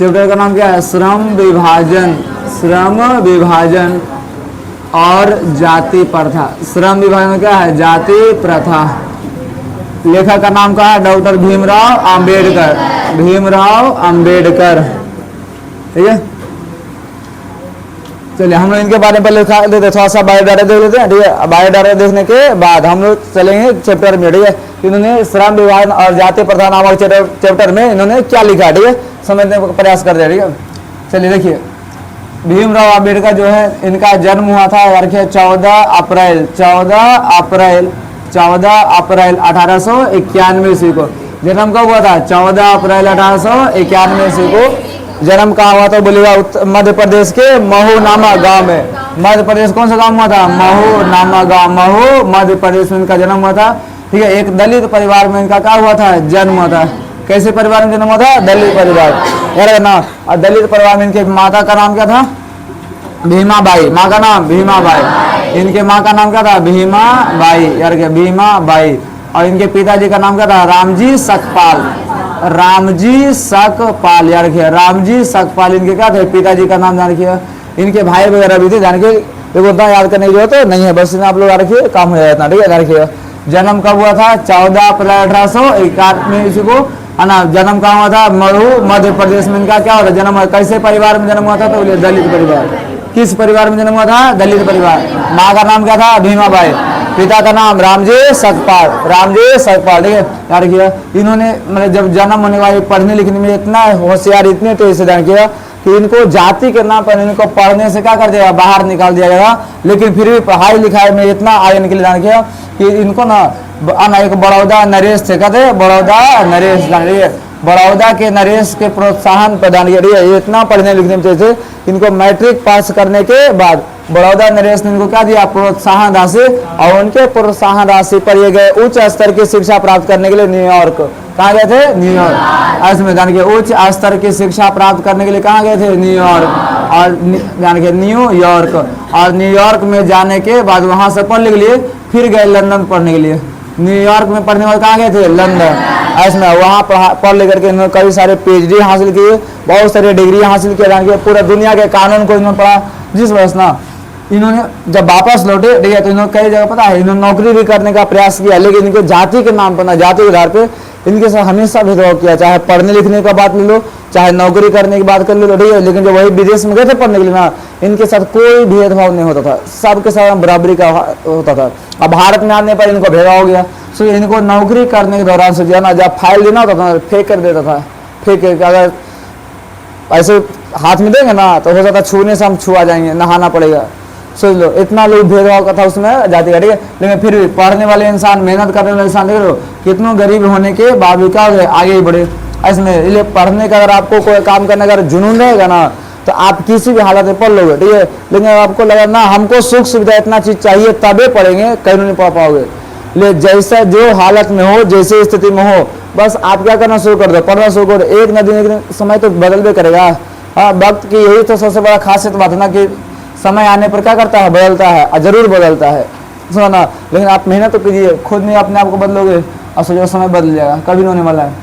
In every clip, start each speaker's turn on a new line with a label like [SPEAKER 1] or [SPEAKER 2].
[SPEAKER 1] Chapter का नाम क्या है? श्रम विभाजन, श्रम विभाजन और जाति प्रथा। श्रम विभाजन क्या है? जाति प्रथा। लेखक का नाम क्या है? डॉक्टर भीमराव अंबेडकर, भीमराव अंबेडकर। ठीक है, चलिए हम लोग इनके बारे में पहले देते, थोड़ा सा बायोडाटा देख लेते हैं। ठीक है, बायोडाटा देखने के बाद हम लोग चलेंगे चैप्टर में। ठीक है, इन्होंने श्रम विभाजन और जाति प्रथा नामक चैप्टर में इन्होंने क्या लिखा, ठीक है, समझने का प्रयास करते हैं। ठीक है, चलिए देखिए, भीमराव अंबेडकर जो है, इनका जन्म हुआ था यार 14 अप्रैल 1891 ईस्वी को। जन्म कब हुआ था? 14 अप्रैल 1891 ईस्वी को जन्म कहाँ हुआ था? बोलिएगा मध्य प्रदेश के महू नामक गांव में। मध्य प्रदेश कौन सा गांव हुआ था? महू नामक गांव, महू मध्य प्रदेश में इनका जन्म हुआ था। ठीक है, एक दलित परिवार में इनका क्या हुआ था? जन्म हुआ था। कैसे परिवार में जन्म हुआ था? दलित परिवार यार ना। और दलित परिवार में इनके माता का नाम क्या था? भीमाबाई। माँ का नाम भीमाबाई। इनके माँ का नाम क्या था? भीमाबाई यार के, भीमाबाई। और इनके पिताजी का नाम क्या था? रामजी सकपाल, रामजी सकपाल यार रखिए, रामजी सकपाल इनके क्या थे? पिताजी का नाम जान रखिए। इनके भाई वगैरह भी थे जान के, देखो उतना याद करने की जरूरत नहीं है, बस आप लोग याद रखिए, काम हो जाता है। ठीक है, याद रखिए। जन्म कब हुआ था? 14 अप्रैल 1891 ईस्वी को, है ना। जन्म कहाँ हुआ था? महू मध्य प्रदेश में इनका क्या हुआ था? जन्म हुआ। कैसे परिवार में जन्म हुआ था? तो बोलिए दलित परिवार। किस परिवार में जन्म हुआ था? दलित परिवार। माँ का नाम क्या था? भीमाबाई। पिता का नाम रामजी सकपाल, रामजी सकपाल। ठीक है, याद रखिए। इन्होंने मतलब जब जन्म होने वाले पढ़ने लिखने में इतना होशियार, इतने तेज से जान किया कि इनको जाति के नाम पर इनको पढ़ने से क्या कर दिया? बाहर निकाल दिया गया। लेकिन फिर भी पढ़ाई लिखाई में इतना आगे निकले जान किया कि इनको ना एक बड़ौदा नरेश थे, कहते बड़ौदा नरेश जान रही है, बड़ौदा के नरेश के प्रोत्साहन प्रदान किया। ये इतना पढ़ने लिखने में थे, इनको मैट्रिक पास करने के बाद बड़ौदा नरेश ने इनको क्या दिया? प्रोत्साहन राशि। और उनके प्रोत्साहन राशि पर ये गए उच्च स्तर की शिक्षा प्राप्त करने के लिए न्यूयॉर्क। कहाँ गए थे? न्यूयॉर्क। इसमें जान के उच्च स्तर की शिक्षा प्राप्त करने के लिए कहाँ गए थे? न्यूयॉर्क। और जान के न्यूयॉर्क, और न्यूयॉर्क में जाने के बाद वहाँ से पढ़ने के लिए फिर गए लंदन पढ़ने के लिए। न्यूयॉर्क में पढ़ने वाले कहाँ गए थे? लंदन। इसमें वहाँ पढ़ लेकर के इन्होंने कई सारे PhD हासिल किए, बहुत सारे डिग्री हासिल किए, जान के पूरा दुनिया के कानून को इन्होंने पढ़ा। जिस वजह से ना इन्होंने जब वापस लौटे, ठीक है, तो इन्होंने कई जगह पता है इन्होंने नौकरी भी करने का प्रयास किया, लेकिन इनके जाति के नाम पर ना, जाति के आधार पे इनके साथ हमेशा भेदभाव किया। चाहे पढ़ने लिखने का बात ले लो, चाहे नौकरी करने की बात कर लो, ठीक है। लेकिन जब वही विदेश में गए थे पढ़ने के लिए ना, इनके साथ कोई भेदभाव नहीं होता था, सबके साथ बराबरी का होता था। अब भारत में आने पर इनको भेदभाव हो गया। सो इनको नौकरी करने के दौरान से ना, जब फाइल देना होता था फेंक कर देता था, फेंक कर, अगर ऐसे हाथ में देंगे ना तो हो जाता छूने से हम छुआ जाएंगे, नहाना पड़ेगा। सोच लो इतना लोग भेदभाव का था उसमें जाति का, ठीक है। लेकिन फिर भी पढ़ने वाले इंसान, मेहनत करने वाले इंसान, देख लो कितनों गरीब होने के बाद भी क्या हो गए, आगे ही बढ़े। इसमें इसलिए पढ़ने का अगर आपको कोई काम करने का जुनून रहेगा ना तो आप किसी भी हालत में पढ़ लोगे, ठीक है। लेकिन आपको लगा ना हमको सुख सुविधा इतना चीज चाहिए तबे पढ़ेंगे, कहीं नहीं पढ़ पाओगे। ले जैसा जो हालत में हो, जैसे स्थिति में हो, बस आप क्या करना शुरू कर दो, पढ़ना शुरू कर दो। एक न दिन समय तो बदलबे करेगा। हाँ, वक्त की यही तो सबसे बड़ा खासियत बात है ना कि समय आने पर क्या करता है, बदलता है, जरूर बदलता है, सुनो ना। लेकिन आप मेहनत तो कीजिए, खुद नहीं अपने आप को बदलोगे और सोचो समय बदल जाएगा, कभी नहीं होने वाला है,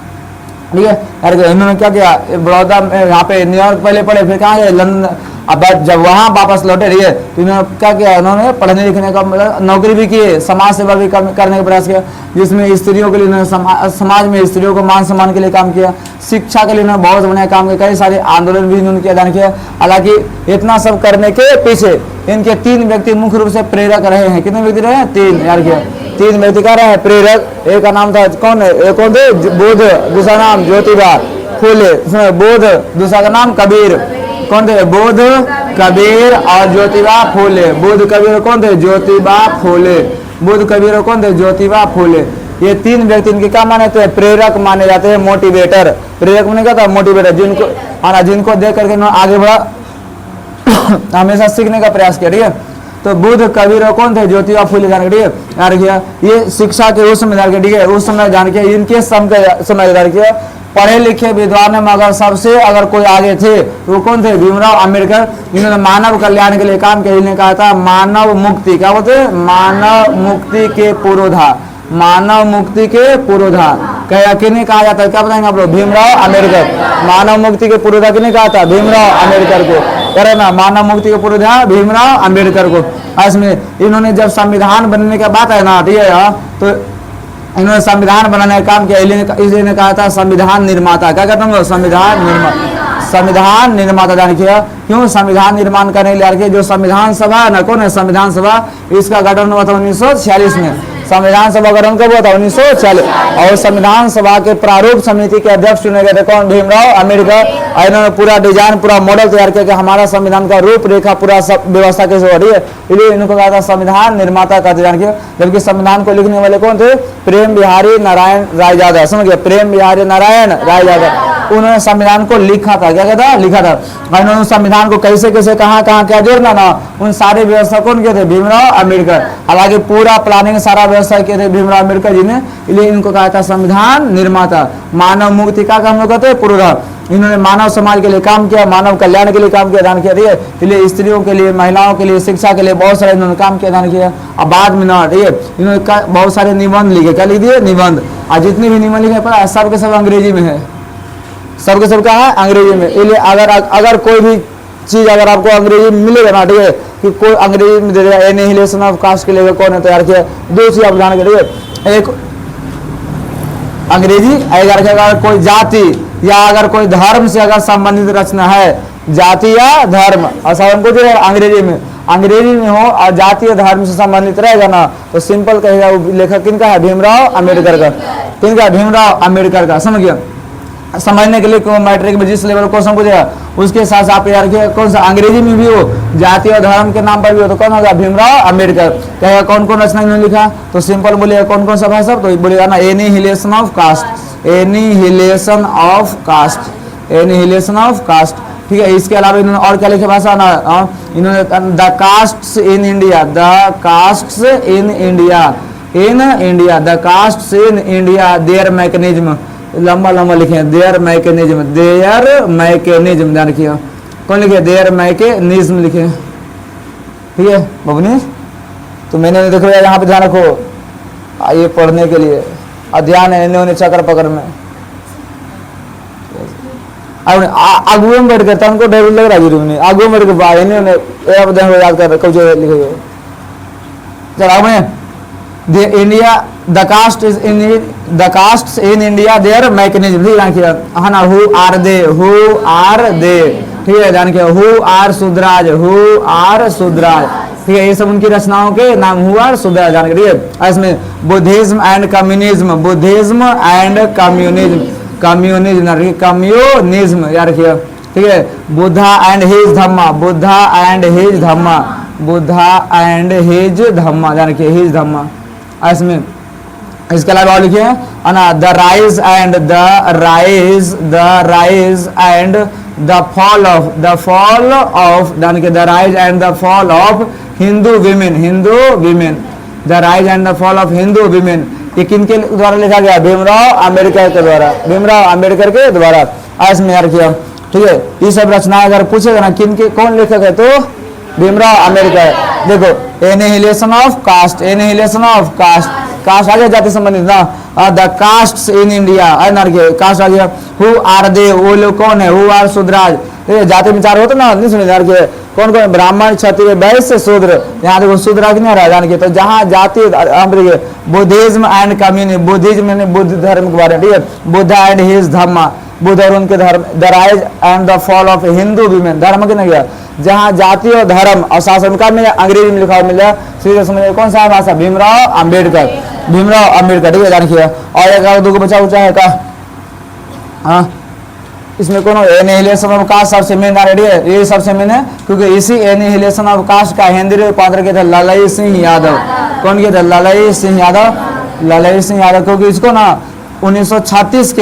[SPEAKER 1] ठीक है। यार इन्होंने क्या किया, बड़ौदा यहाँ पे न्यूयॉर्क पहले पढ़े, फिर कहाँ गए, लंदन। अब जब वहाँ वापस लौटे, ठीक है, तो इन्होंने क्या किया, उन्होंने पढ़ने लिखने का नौकरी भी की, समाज सेवा भी करने का प्रयास किया, जिसमें स्त्रियों के लिए उन्होंने समाज में स्त्रियों को मान सम्मान के लिए काम किया, शिक्षा के लिए उन्होंने बहुत बढ़िया काम किया, कई सारे आंदोलन भी इन्होंने किया, किया। हालांकि इतना सब करने के पीछे इनके 3 व्यक्ति मुख्य रूप से प्रेरक रहे हैं। कितने व्यक्ति रहे हैं, 3, यार किया 3 व्यक्ति का रहे हैं प्रेरक। एक का नाम था कौन है, एक कौन थे, बुद्ध, दूसरा नाम ज्योतिबा फूले, बुद्ध, दूसरा का नाम कबीर, कौन थे, बुद्ध, कबीर और ज्योतिबा फूले। बुद्ध कबीर कौन थे, ज्योतिबा फूले, बुद्ध कबीर कौन थे, ज्योतिबा फूले। ये 3 व्यक्ति इनके क्या माने थे, प्रेरक माने जाते हैं, मोटिवेटर। प्रेरक माने क्या था, मोटिवेटर, जिनको देख करके आगे बढ़ा, हमेशा सीखने का प्रयास किया, ठीक है। तो बुद्ध कबीर कौन थे, ज्योतिबा फूले, जान के, ठीक है, यार किया। ये शिक्षा के उस समय जान के, ठीक है, उस समय जान के, इनके समय जान के पढ़े लिखे विद्वान में अगर सबसे अगर कोई आगे थे तो वो कौन थे, भीमराव अंबेडकर। इन्होंने मानव कल्याण के लिए काम किया। इन्होंने कहा था मानव मुक्ति, क्या बोलते हैं, मानव मुक्ति के पुरोधा, मानव मुक्ति के पुरोधा, कहेगा किन्हें कहा जाता है, क्या बताएंगे आप लोग? भीमराव अम्बेडकर। मानव मुक्ति के पुरोधा किन्हें कहा था? भीमराव अम्बेडकर को। करे ना, मानव मुक्ति के पुरोधा भीमराव अम्बेडकर को। इसमें इन्होंने जब संविधान बनने का बात है ना, ठीक है, तो इन्होंने संविधान बनाने का काम किया, इसलिए ने कहा था संविधान निर्माता। क्या कहते हैं? संविधान निर्माता। संविधान निर्माता जान किया क्यों? संविधान निर्माण करने के लिए जो संविधान सभा है ना, कौन है? संविधान सभा, इसका गठन हुआ था 1946 में। संविधान सभा गठन कब हुआ था? 1946। और संविधान सभा के प्रारूप समिति के अध्यक्ष चुने गए थे कौन? भीमराव अम्बेडकर। इन्होंने पूरा डिजाइन, पूरा मॉडल तैयार किया कि हमारा संविधान का रूपरेखा, पूरा सब व्यवस्था कैसे हो रही है, इसलिए इनको कहा था संविधान निर्माता का जान किया। जबकि संविधान को लिखने वाले कौन थे? प्रेम बिहारी नारायण रायजादा। समझ गए? प्रेम बिहारी नारायण रायजादा। उन्होंने संविधान को लिखा था। क्या कहता? लिखा था। इन्होंने संविधान को कैसे कैसे कहाँ कहाँ क्या जोड़ना ना, उन सारी व्यवस्था कौन किए थे? भीमराव अम्बेडकर। हालांकि पूरा प्लानिंग, सारा व्यवस्था किए थे भीमराव अम्बेडकर जी ने, इसलिए इनको कहा था संविधान निर्माता। मानव मुक्ति का हम लोग कहते हैं पुरोधा। इन्होंने मानव समाज के लिए काम किया, मानव कल्याण के लिए काम किया, दान किया। ठीक है, इसलिए स्त्रियों के लिए, महिलाओं के लिए, शिक्षा के लिए बहुत सारे इन्होंने काम किया, दान किया। अब बाद में ना, ठीक है, इन्होंने बहुत सारे निबंध लिखे। क्या लिख दिए? निबंध। और जितने भी निबंध लिखे पता है, सब के सब अंग्रेजी में है। सबके सब क्या है? अंग्रेजी में। इसलिए अगर कोई भी चीज अगर आपको अंग्रेजी में मिलेगा ना, ठीक है, कि कोई अंग्रेजी में दे देगा, एनिहिलेशन ऑफ कास्ट के लिए कौन ने तैयार किया? दो चीज आप ध्यान करिए, एक अंग्रेजी, अगर कोई जाति या अगर कोई धर्म से अगर संबंधित रचना है, जाति या धर्म, और कुछ अंग्रेजी में, अंग्रेजी में हो और जाति या धर्म से संबंधित रहेगा ना, तो सिंपल कहेगा वो लेखक किनका है? भीमराव अम्बेडकर का। किनका? भीमराव अम्बेडकर का। समझ गया? समझने के लिए क्यों मैट्रिक में जिस लेवल क्वेश्चन पूछेगा उसके साथ साथ तैयार किया, कौन सा अंग्रेजी में भी हो, जाति और धर्म के नाम पर भी हो, तो कौन होगा? भीमराव अम्बेडकर। कहेगा कौन कौन रचना इन्होंने लिखा, तो सिंपल बोलिएगा कौन कौन सा भाई साहब, तो बोलेगा ना annihilation of caste. Annihilation of caste. Annihilation of caste. ठीक है, इसके अलावा इन्होंने और क्या लिखे भाषा ना, इन्होंने the castes in India. The castes in India. In India. The castes in India their mechanism. लंबा लंबा लिखे, देयर मैकेनिज्म। देयर मैकेनिज्म ध्यान रखिए। कौन लिखे? देयर मैकेनिज्म लिखे। ठीक है बबनी, तो मैंने देख लिया, यहाँ पे ध्यान रखो, आइए पढ़ने के लिए। ध्यान है इन्होंने चक्र पकड़ में आगुए में बैठ करता उनको डर लग रहा है, आगुए में बैठ के बाहर इन्होंने याद कर कब लिखे। चलो मैं India the caste is in the caste in India their mechanism. ठीक है है ना, who are they, who are they. ठीक है, ध्यान किया, who are Shudras, who are Shudras. ठीक है, ये सब उनकी रचनाओं के नाम, हु आर सुद्राज। ध्यान करिए, इसमें Buddhism and communism. Buddhism and communism. Communism communism याद रखिए। ठीक है, Buddha and his Dhamma. Buddha and his Dhamma. Buddha and his Dhamma ध्यान रखिए, हिज धम्मा। इसमें इसके अलावा और लिखिए ना, the rise and the fall of ध्यान के, the rise and the fall of Hindu women. Hindu women. The rise and the fall of Hindu women. ये किनके द्वारा लिखा गया? भीमराव अम्बेडकर के द्वारा। भीमराव अम्बेडकर के द्वारा। इसमें याद रखिए। ठीक है, ये सब रचनाएं अगर पूछेगा ना किनके, कौन लेखक है, तो भीमराव अम्बेडकर। देखो, annihilation of caste. Annihilation of caste. Caste आगे जाति संबंधित ना, the castes in India. Caste आ गया। हु आर दे, वो लोग कौन है? Who are Shudras. जाति में चार होते ना, नहीं सुने ध्यान के, कौन कौन? ब्राह्मण, क्षत्रिय, वैश्य, शूद्र। यहाँ देखो शूद्राज नहीं आ रहा ध्यान के, तो जहाँ जाति बुद्धिज्म एंड कम्युनिज्म। बुद्धिज्म ने बुद्ध धर्म के बारे में। ठीक है, बुद्धा एंड हिज धम्मा। बुद्ध और उनके धर्म। The rise and the fall of Hindu women. धर्म के नहीं गया, जहाँ जाति और धर्म और शासन का मिला, अंग्रेजी में लिखा हुआ मिला, सीधे समझ कौन सा भाषा? भीमराव अम्बेडकर। भीमराव अम्बेडकर। ठीक है, ध्यान रखिए। और एक दो को बचा उचा है का, हाँ, इसमें कौन? एनिहिलेशन ऑफ कास्ट सबसे मेन रेडी है, ये सबसे मेन है, क्योंकि इसी एनिहिलेशन ऑफ कास्ट का हिंदी रूपांतर किया था लालई सिंह यादव। कौन किया था? लालई सिंह यादव। लालई सिंह यादव, क्योंकि इसको ना 1936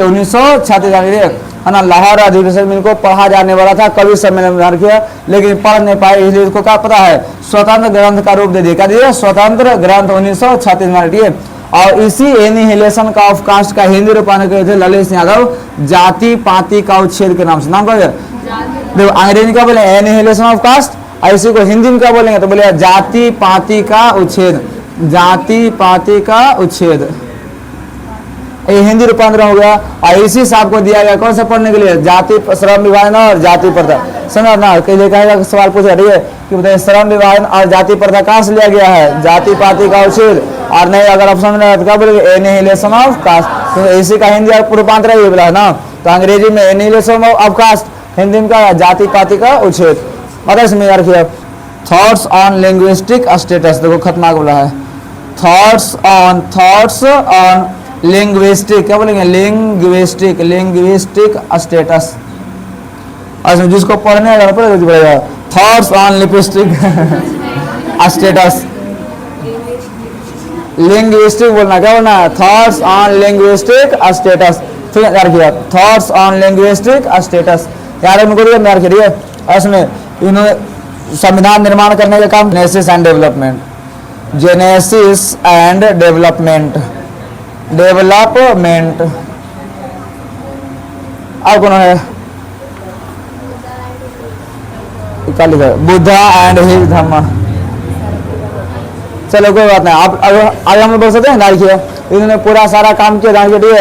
[SPEAKER 1] है ना, लाहौर अधिवेशन में इनको पढ़ा जाने वाला था, कवि सम्मेलन में किया, लेकिन पढ़ नहीं पाए, इसलिए इसको क्या पता है? स्वतंत्र ग्रंथ का रूप दे दिया, स्वतंत्र ग्रंथ 1936 में। और इसी एनिहिलेशन का ऑफ कास्ट का हिंदी रूपांतर किए थे ललित सिंह यादव, जाति पाति का उच्छेद के नाम से। नाम क्या है? देखो, अंग्रेजी का बोले एनिहिलेशन ऑफ कास्ट, और इसी को हिंदी में क्या बोलेंगे? तो बोले जाति पाति का उच्छेद। जाति पाति का उच्छेद। ये हिंदी रूपांतरण हो गया। और इसी साहब को दिया गया कौन सा पढ़ने के लिए, जाति श्रम विभाजन और जाति प्रथा। समझ ना, कहेगा सवाल पूछ रही है कि बताइए श्रम विभाजन और जाति प्रथा कहाँ से लिया गया है, जाति पाति का उच्छेद। और नहीं अगर ऑप्शन में क्या बोलेंगे, एनिहिलेशन ऑफ कास्ट। तो इसी का हिंदी रूपांतरण ये बोला ना, तो अंग्रेजी में एनिहिलेशन ऑफ कास्ट, हिंदी में का जाति पाति का उच्छेद। मतलब इसमें यार किया थॉट्स ऑन लिंग्विस्टिक स्टेटस, देखो खतरनाक बोला है, थॉट्स ऑन लिंग्विस्टिक, क्या बोलेंगे, लिंग्विस्टिक स्टेटस। और जिसको पढ़ने पड़ेगा thoughts on linguistic status, linguistic बोलना, क्या बोलना है, थॉट्स ऑन लिंग्विस्टिक स्टेटस। ठीक है यार किया, थॉट्स ऑन लिंग्विस्टिक स्टेटस यार उनको दिया यार करिए। इसमें इन्होंने संविधान निर्माण करने का काम, genesis and development, genesis and development, development. और कौन है, क्या लिखा है, बुद्धा एंड हिज धम्मा। चलो कोई बात नहीं, आप आगे हम लोग बोल सकते हैं ना, देखिए इन्होंने पूरा सारा काम किया जान के लिए।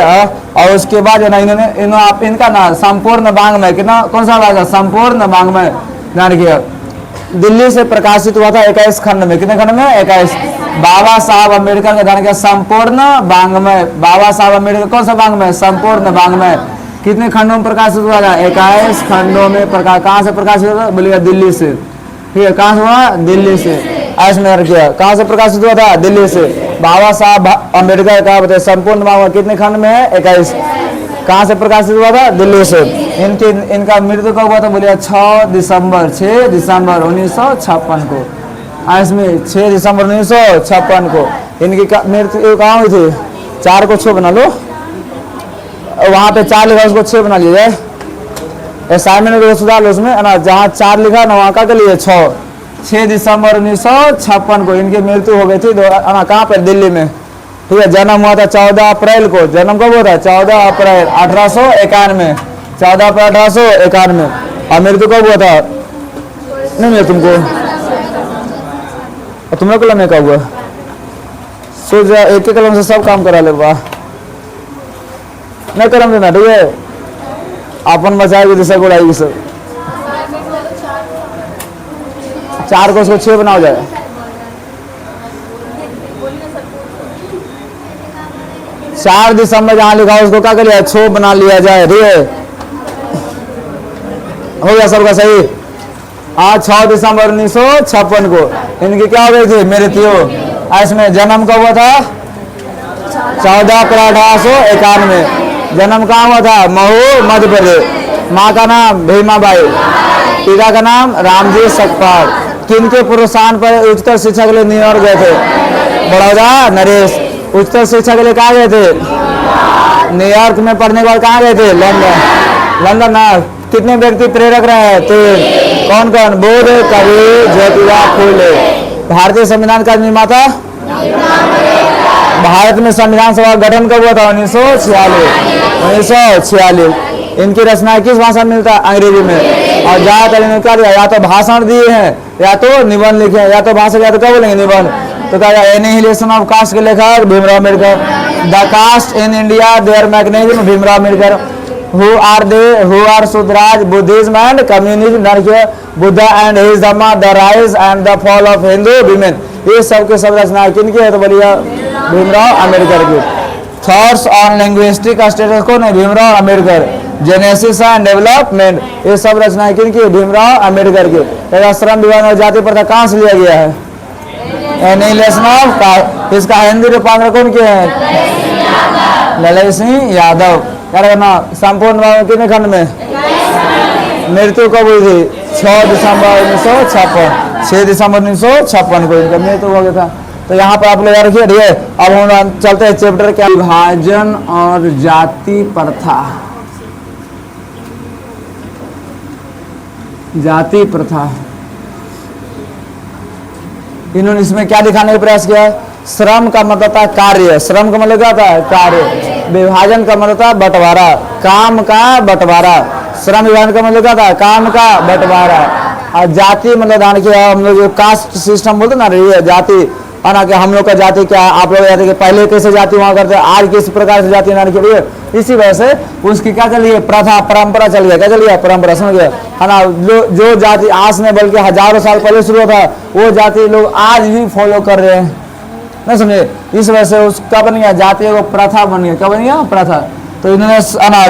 [SPEAKER 1] और उसके बाद जो ना इन्होंने आप इनका ना संपूर्ण वांग्मय, कितना कौन सा भाग है, संपूर्ण वांग्मय जान किया, दिल्ली से प्रकाशित हुआ था 21 खंड में। कितने खंड में, 21। बाबा साहब अम्बेडकर का ध्यान किया संपूर्ण वांग्मय, बाबा साहब अम्बेडकर कौन सा वांग्मय, संपूर्ण वांग्मय। कितने खंडों में प्रकाशित हुआ था, 21 खंडों में प्रकाश। कहाँ से प्रकाशित हुआ था, बोलिएगा दिल्ली से। ठीक है, कहाँ से हुआ, दिल्ली से। ऐसे में किया, कहाँ से प्रकाशित हुआ था, दिल्ली से। बाबा साहब अम्बेडकर का बताइए संपूर्ण वांग्मय कितने खंड में है, 21। कहाँ से प्रकाशित हुआ था, दिल्ली से। इनका मृत्यु कब हुआ था, बोलिए 6 दिसंबर 1956 को। इसमें 6 दिसंबर 1956 को इनकी मृत्यु कहाँ हुई थी, 4 को 6 बना लो, वहाँ पे 4 लिखा उसको 6 बना लीजिए। असाइनमेंट में सुधार लो उसमें, है ना, जहाँ 4 लिखा ना वहाँ का के लिए 6 दिसंबर 1956 को इनकी मृत्यु हो गई थी, कहाँ पर, दिल्ली में। ठीक है, जन्म हुआ था 14 अप्रैल को। जन्म कब हुआ था, 14 अप्रैल 1891, 14 अप्रैल 1891। और मृत्यु कब हुआ था, नहीं मिला तुमको, तुम्हें कलम में कब हुआ, सोच एक ही कलम से सब काम करा ले, वाह नहीं कलम देना। ठीक है, अपन बचाएगी दिशा को उड़ाएगी सब। 4 को उसको 6 बनाओ जाए। चार दिसंबर जहां लिखा उसको क्या कर लिया, 6 बना लिया जाए। ठीक है, हो गया सबका सही। आज 6 दिसंबर 1956 को इनकी क्या हो गई थी, मृत्यु। इसमें जन्म कब हुआ था, 14 अप्रैल 1891। जन्म कहाँ हुआ था, महू मध्य प्रदेश। माँ का नाम भीमाबाई, पिता का नाम रामजी सकपाल। किनके प्रोत्साहन पर उच्चतर शिक्षा के लिए न्यूयॉर्क गए थे, बड़ौदा नरेश। उच्चतर शिक्षा के लिए कहाँ गए थे, न्यूयॉर्क में पढ़ने के बाद कहाँ गए थे, लंदन ना। कितने व्यक्ति प्रेरक रहे हैं, 3। कौन कौन, बुद्ध, कबीर, ज्योतिबा फूले। भारतीय संविधान का निर्माता, भारत में संविधान सभा गठन कब हुआ था, 1946। इनकी रचना किस भाषा में मिलता है, अंग्रेजी में। और ज्यादातर इन्होंने क्या दिया, या तो भाषण दिए हैं या तो निबंध लिखे हैं, या तो भाषण या तो क्या बोलेंगे, निबंध। तो क्या एनिहिलेशन ऑफ कास्ट के लेखक Bhimrao Ambedkar, the caste in India their mechanism Bhimrao Ambedkar, who are they, who are Shudras, Buddhism and communism, Buddha and his Dhamma, the rise and the fall of Hindu women. ये सब के सब रचना किनकी है, तो बोलिए भीमराव अम्बेडकर की। थॉट्स ऑन लिंग्विस्टिक स्टेटस कौन है, Bhimrao Ambedkar. Genesis and development, ये सब रचनाएं किनकी, भीमराव अम्बेडकर की। श्रम विभाजन और जाति प्रथा कहाँ से लिया गया है, एनिहिलेशन ऑफ कास्ट। इसका हिंदी रूपांतरण कौन किया है, ललित सिंह यादव। क्या करना, संपूर्ण कितने खंड में, मृत्यु कब हुई थी, 6 दिसंबर 1956, 6 दिसंबर 1956 को इनका मृत्यु हो गया था। तो यहाँ पर आप लोग रखिए। ठीक है, अब हम चलते हैं चैप्टर क्या, विभाजन और जाति प्रथा। जाति प्रथा, इन्होंने इसमें क्या दिखाने का प्रयास किया है, श्रम का मतलब था कार्य, श्रम का मतलब क्या था, कार्य। विभाजन का मतलब था बंटवारा, काम का बंटवारा। श्रम विभाजन का मतलब क्या था, काम का बंटवारा। और जाति मतलब ध्यान किया, हम लोग जो कास्ट सिस्टम बोलते ना, जाति, है ना, कि हम लोग का जाति क्या है, आप लोग जाति के पहले कैसे जाति वहाँ करते हैं, आज किस प्रकार से जाति नारी के लिए, इसी वजह से उसकी क्या चल रही है, प्रथा परंपरा चल गया, क्या चल गया, परंपरा, समझ गया, है ना। जो जाति आज ने बल्कि हजारों साल पहले शुरू हुआ था, वो जाति लोग आज भी फॉलो कर रहे हैं, नहीं समझे। इस वजह से उसका बन गया जाति को प्रथा बन गया, क्या बन गया, प्रथा। तो इन्होंने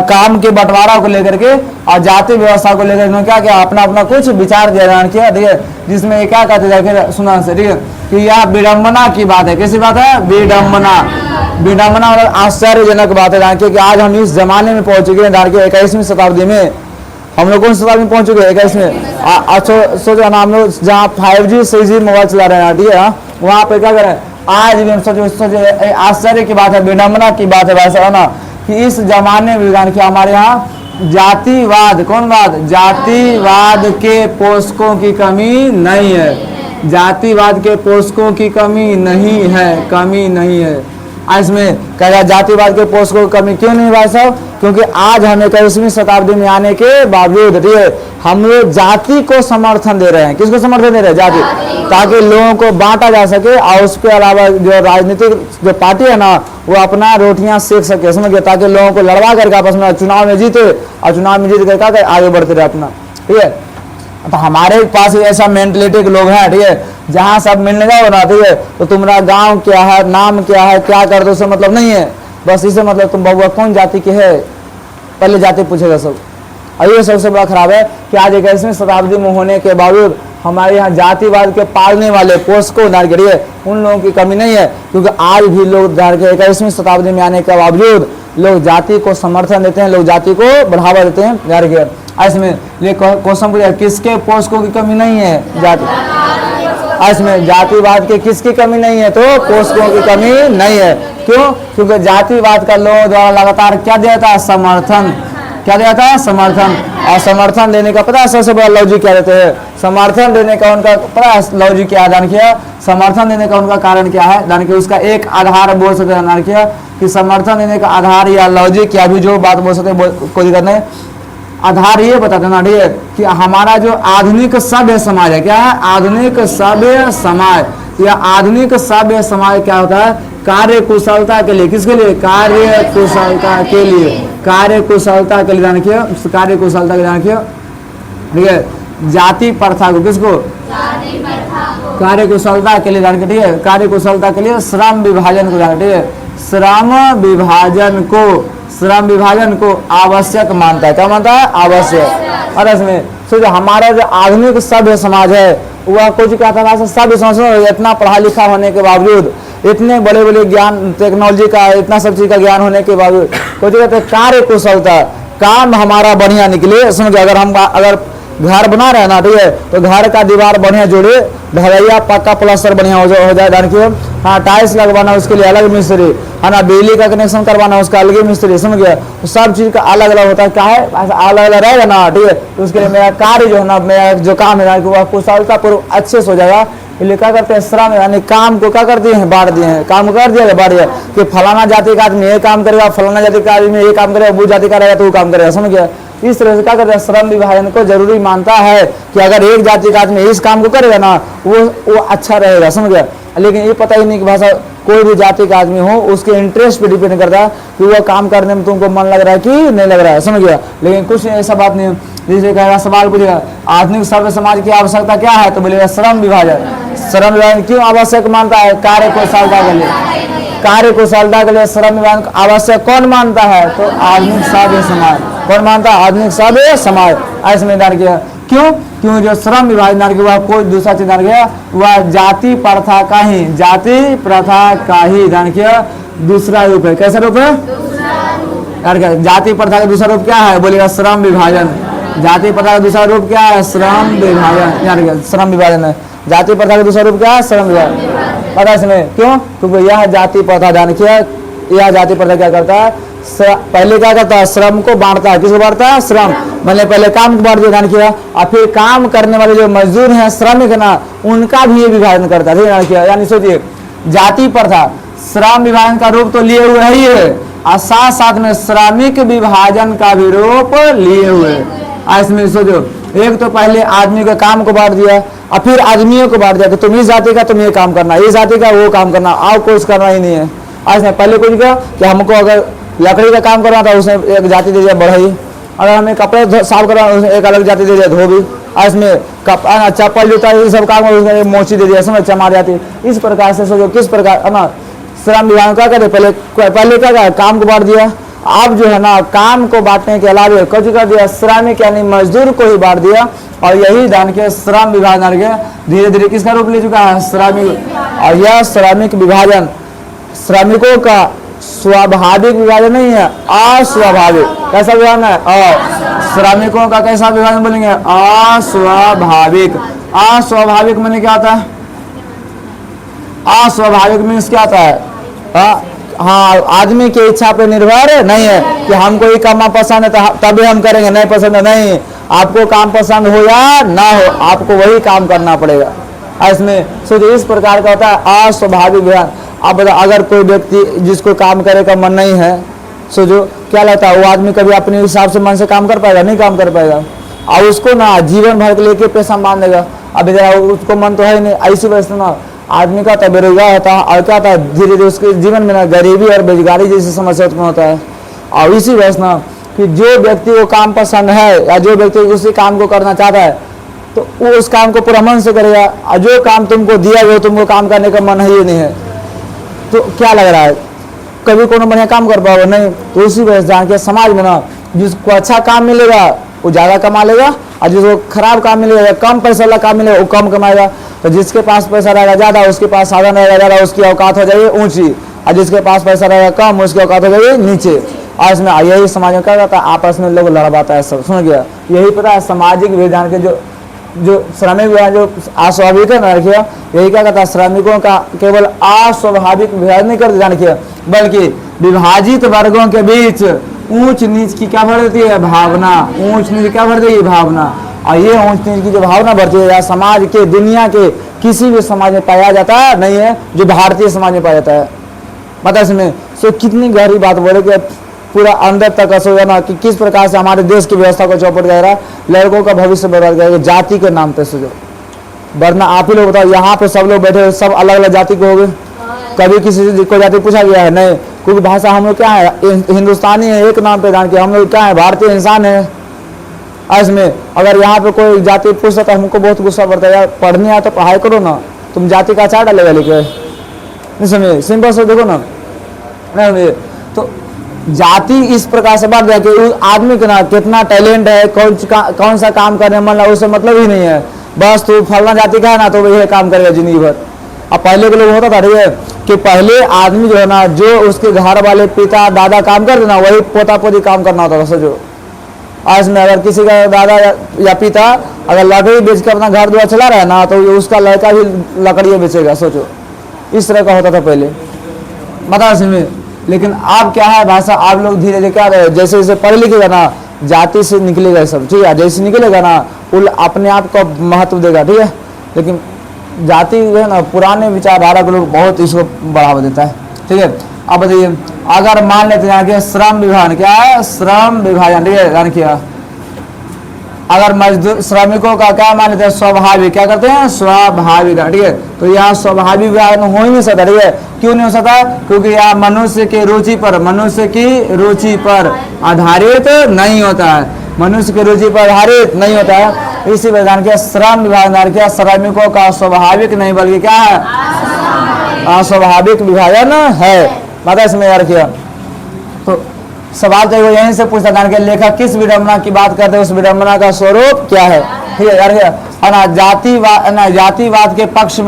[SPEAKER 1] काम के बंटवारा को लेकर के और जाति व्यवस्था को लेकर इन्होंने क्या किया, अपना अपना कुछ विचार ज्ञान किया, ठीक है, जिसमें ये क्या कहते हैं, सुना से, ठीक है, कि यह विडम्बना की बात है। कैसी बात है, विडम्बना, विडम्बना मतलब आश्चर्यजनक बात है, जानकिए कि आज हम इस जमाने में पहुंच चुके हैं, जानकिए 21वीं शताब्दी में हम लोग कौन सी शताब्दी में पहुंच चुके हैं, 21वीं। सोचो ना, हम लोग जहाँ 5G 6G मोबाइल चला रहे हैं, ठीक है, वहाँ पे क्या करें, आज भी हम सोचो आश्चर्य की बात है, विडम्बना की बात है, वैसा है ना, कि इस जमाने में जान के हमारे यहाँ जातिवाद, कौन बात, जातिवाद के पोषकों की कमी नहीं है, जातिवाद के पोषकों की कमी नहीं है, कमी नहीं है। इसमें कहेगा जातिवाद के पोषकों की कमी क्यों नहीं भाई साहब, क्योंकि आज हम 21वीं शताब्दी में आने के बावजूद, ठीक है, हम लोग जाति को समर्थन दे रहे हैं। किसको समर्थन दे रहे हैं, जाति, ताकि लोगों को बांटा जा सके और उसके अलावा जो राजनीतिक जो पार्टी है ना, वो अपना रोटियां सेक सके, समझ गए, ताकि लोगों को लड़वा करके आपस में चुनाव में जीते और चुनाव में जीत कर आगे बढ़ते रहे अपना, ठीक है। तो हमारे पास ऐसा मेंटलिटी के लोग हैं, ठीक है, जहाँ सब मिलने जाओ ना, ठीक है, तो तुम्हारा गांव क्या है, नाम क्या है, क्या कर दो, उससे मतलब नहीं है, बस इसे मतलब तुम बबुआ कौन जाति के है, पहले जाति पूछेगा सब। और ये सबसे बड़ा खराब है कि आज 21वीं शताब्दी में होने के बावजूद हमारे यहाँ जातिवाद के पालने वाले पोषकों नारगढ़िए उन लोगों की कमी नहीं है, क्योंकि आज भी लोग 21वीं शताब्दी में आने के बावजूद लोग जाति को समर्थन देते हैं, लोग जाति को बढ़ावा देते हैं, नारगढ़। इसमें ये क्वेश्चन पूछा, किसके पोषकों की कमी नहीं है, जाति, इसमें जातिवाद के किसकी कमी नहीं है, तो पोषकों की कमी नहीं है। क्यों, क्योंकि जातिवाद का लोगों द्वारा लगातार क्या दिया था, समर्थन, क्या दिया था, समर्थन। और समर्थन देने का पता है सबसे बड़ा लॉजिक क्या देते हैं, समर्थन देने का उनका पता है लॉजिक क्या दान किया, समर्थन देने का उनका कारण क्या है, दान किया उसका एक आधार बोल सकते हैं, दान किया कि समर्थन देने का आधार या लॉजिक या भी जो बात बोल सकते हैं, कोई दिक्कत नहीं, आधार ये बताते ना, ठीक है, कि हमारा जो आधुनिक सभ्य समाज है, क्या है, आधुनिक सभ्य समाज, या आधुनिक सभ्य समाज क्या होता है, कार्य कुशलता के लिए, किसके लिए, कार्य कुशलता के लिए, कार्य कुशलता के लिए ध्यान किया, कार्य कुशलता के ध्यान किया, ठीक है, जाति प्रथा को, किसको, कार्य कुशलता के लिए ध्यान किया, ठीक है, कार्य कुशलता के लिए श्रम विभाजन को ध्यान, ठीक है, श्रम विभाजन को, श्रम विभाजन को आवश्यक मानता है, क्या मानता है, आवश्यक। और इसमें सोचो हमारा जो आधुनिक सभ्य समाज है वह कुछ क्या था, सभ्य समाज इतना पढ़ा लिखा होने के बावजूद, इतने बड़े बड़े ज्ञान टेक्नोलॉजी का, इतना सब चीज का ज्ञान होने के बावजूद कुछ कहते हैं कार्य कुशलता, काम हमारा बढ़िया निकले, समझो अगर घर बना रहे ना, ठीक है, तो घर का दीवार बढ़िया जोड़े, ढलैया पक्का प्लास्टर बढ़िया हो जाए, ध्यान किया, हाँ, टाइल्स लगवाना उसके लिए अलग मिस्त्री, है ना, बिजली का कनेक्शन करवाना उसका अलग मिस्त्री, समझ गया, तो सब चीज का अलग अलग होता है, क्या है, अलग अलग रहेगा ना, ठीक है, तो उसके लिए मेरा कार्य जो है ना, मेरा जो काम है वह कुशलता पूर्व अच्छे से हो जाएगा। इसलिए क्या करते हैं, श्रम यानी काम को क्या कर दिए हैं, बांट दिए हैं, काम कर दिया बांट दिया, कि फलाना जाति का आदमी ये काम करेगा, फलाना जाति का आदमी ये काम करेगा, वो जाति का रहेगा तो वो काम करेगा, समझ गया। इस तरह से क्या करते हैं, श्रम विभाजन को जरूरी मानता है कि अगर एक जाति का आदमी इस काम को करेगा ना, वो अच्छा रहेगा, समझ गया। लेकिन ये पता ही नहीं कि भाषा कोई भी जाति का आदमी हो उसके इंटरेस्ट पे डिपेंड करता है कि वह काम करने में तुमको मन लग रहा है कि नहीं लग रहा है, समझ गया। लेकिन कुछ ऐसा बात नहीं है, जैसे कहेगा सवाल पूछेगा आधुनिक सभ्य समाज की आवश्यकता क्या है, तो बोलेगा श्रम विभाजन। श्रम विभाजन क्यों आवश्यक मानता है, कार्य कुशलता के लिए, कार्य कुशलता के लिए श्रम विभाजन आवश्यक कौन मानता है, तो आधुनिक सभ्य समाज। कौन मानता है, आधुनिक सभ्य समाज। ऐसे में दान किया, क्यों, क्यों जो श्रम विभाजन दान किया कोई दूसरा चीज दान किया, वह जाति प्रथा का ही, जाति प्रथा का ही दान किया दूसरा रूप है। कैसा रूप है, जाति प्रथा का दूसरा रूप क्या है, बोलेगा श्रम विभाजन। जाति प्रथा का दूसरा रूप क्या है, श्रम विभाजन, श्रम विभाजन है। जाति प्रथा का दूसरा रूप क्या है, श्रम विभाजन। पता है इसमें क्यों, क्योंकि यह जाति प्रथा दान किया, यह जाति प्रथा क्या करता है, पहले क्या करता है, श्रम को बांटता है। किसको बांटता है, श्रम, मैंने पहले काम को बांट दिया दान किया, और फिर काम करने वाले जो मजदूर हैं श्रमिक ना, उनका भी ये विभाजन करता है दान किया। यानी सोचिए जाति प्रथा श्रम विभाजन का रूप तो लिए हुए ही है, और साथ साथ में श्रमिक विभाजन का भी रूप लिए हुए। आज इसमें सोचो, एक तो पहले आदमी के काम को बांट दिया और फिर आदमियों को बांट दिया कि तुम इस जाति का तुम ये काम करना, इस जाति का वो काम करना, और कुछ करना ही नहीं है। आज ने पहले कुछ कहा कि हमको अगर लकड़ी का काम करना था उसने एक जाति दे दिया बढ़ई, अगर हमें कपड़े साफ करना उसने एक अलग जाति दे दिया धोबी, आज में चप्पल जूता ये सब काम उसने मोची दे दिया, समझ चमार जाती। इस प्रकार से सोचो किस प्रकार है ना श्रम विभाग क्या करे, पहले क्या कहा काम को बांट दिया, अब जो है ना काम को बांटने के अलावा कुछ कर दिया श्रमिक यानी मजदूर को ही बांट दिया। और यही जान के श्रम विभाजन धीरे धीरे किसका रूप ले चुका है, श्रमिक। और यह श्रमिक विभाजन श्रमिकों का स्वाभाविक विभाजन नहीं है, अस्वाभाविक। कैसा विभाजन है? श्रमिकों का कैसा विभाजन बोलेंगे? अस्वाभाविक। अस्वाभाविक मैंने क्या आता है? अस्वाभाविक मीन्स क्या आता है? हाँ, आदमी की इच्छा पे निर्भर नहीं है कि हमको ये काम पसंद है तभी हम करेंगे, नहीं पसंद है नहीं, आपको काम पसंद हो या ना हो आपको वही काम करना पड़ेगा। इसमें सोचिए इस प्रकार का होता है अस्वाभाविक विभाजन। अब अगर कोई व्यक्ति जिसको काम करे का मन नहीं है, सोचो क्या लगता है वो आदमी कभी अपने हिसाब से मन से काम कर पाएगा? नहीं काम कर पाएगा, और उसको ना जीवन भर के लेके पैसा मान देगा। अब उसको मन तो है नहीं, ऐसी वजह से ना आदमी का तो बेरोजगार होता है और क्या होता है धीरे धीरे उसके जीवन में ना गरीबी और बेरोजगारी जैसी समस्या उत्पन्न होता है। और इसी वजह से ना कि जो व्यक्ति को काम पसंद है या जो व्यक्ति उसी काम को करना चाहता है तो वो उस काम को पूरा मन से करेगा, और जो काम तुमको दिया गया तुमको काम करने का मन ही नहीं है तो क्या लग रहा है कभी कोनो बढ़िया काम कर पाओगे नहीं। तो उसी वजह से जान के समाज में ना जिसको अच्छा काम मिलेगा वो ज़्यादा कमा लेगा, और जिसको खराब काम मिलेगा कम पैसा वाला काम मिलेगा वो कम कमाएगा। तो जिसके पास पैसा रहेगा ज़्यादा उसके पास साधन रहेगा ज़्यादा, उसकी औकात हो जाएगी ऊंची, और जिसके पास पैसा रहेगा कम उसकी औकात हो जाएगी नीचे। और इसमें यही समाज में क्या रहता है आपस में लोग लड़वाता है सब, सुन गया। यही पता है सामाजिक विधान के जो श्रमिक विभाजन जो अस्वाभाविक है ना रखिए, यही क्या कहता है श्रमिकों का केवल अस्वाभाविक विभाजन नहीं करते जान किया, बल्कि विभाजित वर्गों के बीच ऊंच नीच की क्या भर देती है भावना, ऊंच नीच क्या भर देती है भावना। और ये ऊंच नीच की जो भावना बढ़ती है या समाज के दुनिया के किसी भी समाज में पाया जाता नहीं है जो भारतीय समाज में पाया जाता है। मतलब इसमें सो कितनी गहरी बात बोले कि पूरा अंदर तक असो ना कि किस प्रकार से हमारे देश की व्यवस्था को चौपट गया रहा, लड़कों का भविष्य बर्बाद गया जाति के नाम पे। सोचो वरना आप ही लोग बताओ यहाँ पे सब लोग बैठे सब अलग अलग जाति के हो गए, कभी किसी को जाति पूछा गया है? नहीं, क्योंकि भाषा हम लोग क्या है हिंदुस्तानी है एक नाम पे जान के हम लोग क्या है भारतीय इंसान है। इसमें अगर यहाँ पे कोई जाति पूछता तो हमको बहुत गुस्सा पड़ता है, यार पढ़ने आया तो पढ़ाई करो ना, तुम जाति का आचार डालेगा लेके नहीं समझे, सिंपल से देखो ना नहीं। तो जाति इस प्रकार से बढ़ जाए कि उस आदमी के ना कितना टैलेंट है, कौन सा काम करने मन लगा उससे मतलब ही नहीं है, बस तू फलना जाति का है ना तो वही काम करेगा जिंदगी भर। अब पहले के लोग होता था ठीक है कि पहले आदमी जो है ना जो उसके घर वाले पिता दादा काम करते ना वही पोता पोती काम करना होता था। सोचो आज में अगर किसी का दादा या पिता अगर लकड़ी बेच के अपना घर द्वार चला रहा है ना तो उसका लड़का भी लकड़ियाँ बेचेगा। सोचो इस तरह का होता था पहले मतलब में। लेकिन अब क्या है भाषा आप लोग धीरे धीरे क्या रहे जैसे जैसे पढ़े लिखेगा ना जाति से निकलेगा सब ठीक है, जैसे निकलेगा ना वो अपने आप को महत्व देगा ठीक है। लेकिन जाति जो है ना पुराने विचारधारा के लोग बहुत इसको बढ़ावा देता है ठीक है। अब बताइए अगर मान लेते हैं कि श्रम विभाजन क्या है, श्रम विभाजन ठीक है जान किया। अगर मजदूर श्रमिकों का क्या मान लेते हैं स्वाभाविक, क्या करते हैं स्वाभाविक ठीक है। तो यहाँ स्वाभाविक विभाजन हो ही नहीं सकता ठीक है। क्यों नहीं हो सकता? क्योंकि यहाँ मनुष्य की रुचि पर आधारित नहीं होता है, मनुष्य की रुचि पर आधारित नहीं होता है। इसी विधान के श्रम विभाजन क्या श्रमिकों का स्वाभाविक नहीं बल्कि क्या है अस्वाभाविक विभाजन है। मतलब इसमें यार किया तो सवाल तो यहीं से पूछता था कि लेखक किस विडंबना की बात करते हैं, उस विडंबना का स्वरूप क्या है ठीक है यार है ना। जातिवाद के पक्ष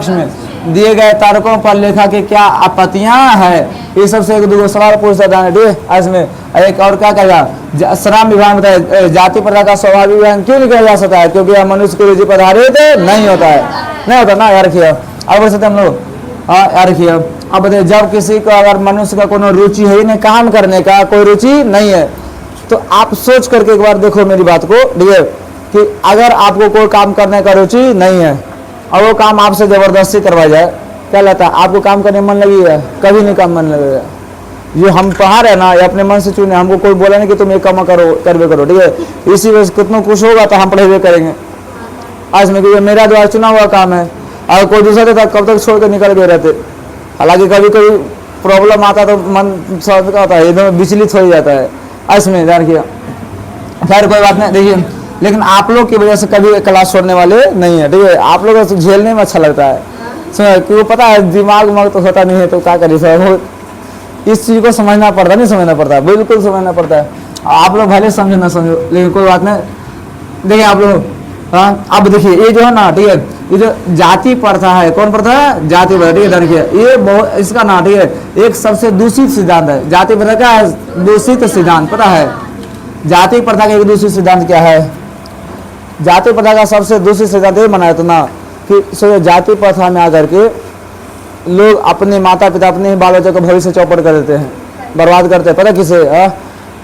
[SPEAKER 1] में दिए गए तर्कों पर लेखक की क्या आपत्तियां है, ये सबसे एक दो सवाल पूछता था ठीक है। इसमें एक और क्या कहेगा श्रम विभाजन बताया जाति प्रथा का स्वाभाविक विभाजन क्यों नहीं किया जा सकता है, क्योंकि यह मनुष्य की रुचि पर आधारित नहीं होता ना यार किया। अब वैसे हम लोग यार किया अब बताइए जब किसी को अगर मनुष्य का कोनो रुचि है नहीं काम करने का कोई रुचि नहीं है तो आप सोच करके एक बार देखो मेरी बात को ठीक है कि अगर आपको कोई काम करने का रुचि नहीं है और वो काम आपसे जबरदस्ती करवाया जाए क्या लगता है आपको काम करने में मन लगेगा? कभी नहीं काम मन लगेगा जो हम पढ़ा रहे ना, ये अपने मन से चुने, हमको कोई बोला नहीं कि तुम ये काम करो करवे करो, ठीक है। इसी वजह से कितना खुश होगा तो हम पढ़े हुए करेंगे आज में, क्योंकि मेरा द्वारा चुना हुआ काम है। अगर कोई दूसरा देता कब तक छोड़ कर निकल गए रहते। हालांकि कभी कभी प्रॉब्लम आता तो मन समझ का होता है, एकदम विचलित हो जाता है इसमें, ध्यान किया। खैर कोई बात नहीं, देखिए लेकिन आप लोग की वजह से कभी क्लास छोड़ने वाले नहीं है, ठीक है। आप लोगों को झेलने में अच्छा लगता है, क्योंकि पता है दिमाग उमाग तो होता नहीं है, तो क्या करिए सर, इस चीज़ को समझना पड़ता, नहीं समझना पड़ता, बिल्कुल समझना पड़ता है। आप लोग भले समझो ना समझो, लेकिन कोई बात नहीं। देखिए आप लोग, हाँ अब देखिए ये जो है ना, ठीक है, ये जो जाति प्रथा है, कौन प्रथा है? जाति प्रथा, ठीक है। देखिए ये बहुत इसका ना, ठीक है, एक सबसे दूषित सिद्धांत है। जाति प्रथा का दूषित सिद्धांत पता है? जाति प्रथा का एक दूषित सिद्धांत क्या है? जाति प्रथा का सबसे दूषित सिद्धांत ये बनाया तो ना कि जाति प्रथा में आकर के लोग अपने माता पिता, अपने ही बाल बच्चों का भविष्य चौपट कर देते हैं, बर्बाद करते हैं। पता किसे?